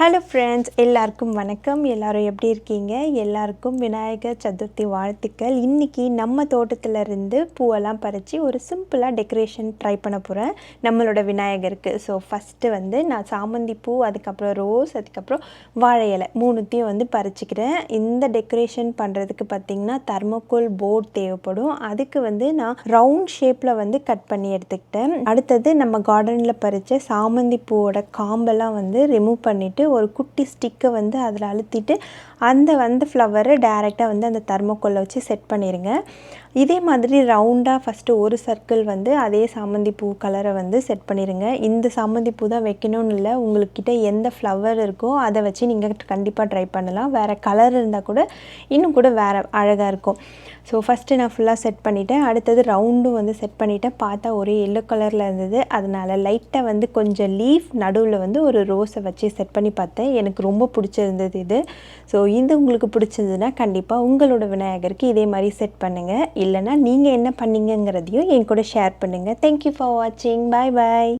Hello friends, எல்லாருக்கும் வணக்கம். எல்லோரும் எப்படி இருக்கீங்க? எல்லாருக்கும் விநாயகர் சதுர்த்தி வாழ்த்துக்கள். இன்றைக்கி நம்ம தோட்டத்திலேருந்து பூவெல்லாம் பறித்து ஒரு சிம்பிளாக டெக்கரேஷன் ட்ரை பண்ண போகிறேன் நம்மளோட விநாயகருக்கு. ஸோ ஃபஸ்ட்டு நான் சாமந்தி பூ, அதுக்கப்புறம் ரோஸ், அதுக்கப்புறம் வாழை இலை மூணுத்தையும் பறிச்சுக்கிறேன். இந்த டெக்கரேஷன் பண்ணுறதுக்கு பார்த்திங்கன்னா தர்மோகோல் போர்ட் தேவைப்படும். அதுக்கு நான் ரவுண்ட் ஷேப்பில் கட் பண்ணி எடுத்துக்கிட்டேன். அடுத்தது நம்ம கார்டனில் பறித்த சாமந்தி பூவோட காம்பெல்லாம் ரிமூவ் பண்ணிவிட்டு ஒரு குட்டி ஸ்டிக்கை அதில் அழுத்திட்டு அந்த ஃப்ளவரை டைரெக்டாக அந்த தர்மோகோலில் வச்சு செட் பண்ணிடுங்க. இதே மாதிரி ரவுண்டாக ஃபஸ்ட்டு ஒரு சர்க்கிள் அதே சாமந்தி பூ கலரை செட் பண்ணிடுங்க. இந்த சாமந்தி பூ தான் வைக்கணும்னு இல்லை, உங்கள்கிட்ட எந்த ஃப்ளவர் இருக்கோ அதை வச்சு நீங்கள் கண்டிப்பாக ட்ரை பண்ணலாம். வேறு கலர் இருந்தால் கூட இன்னும் கூட வேறு அழகாக இருக்கும். ஸோ ஃபஸ்ட்டு நான் ஃபுல்லாக செட் பண்ணிவிட்டேன். அடுத்தது ரவுண்டும் செட் பண்ணிவிட்டேன். பார்த்தா ஒரே எல்லோ கலரில் இருந்தது. அதனால் லைட்டாக கொஞ்சம் லீஃப் நடுவில் ஒரு ரோஸை வச்சு செட் பண்ணி பார்த்தேன். எனக்கு ரொம்ப பிடிச்சிருந்தது இது. ஸோ இது உங்களுக்கு பிடிச்சிருந்ததுன்னா கண்டிப்பாக உங்களோட விநாயகருக்கு இதே மாதிரி செட் பண்ணுங்கள். இல்லைனா நீங்கள் என்ன பண்ணீங்கங்கிறதையும் என் கூட ஷேர் பண்ணுங்கள். தேங்க்யூ ஃபார் வாட்சிங். பாய் பாய்.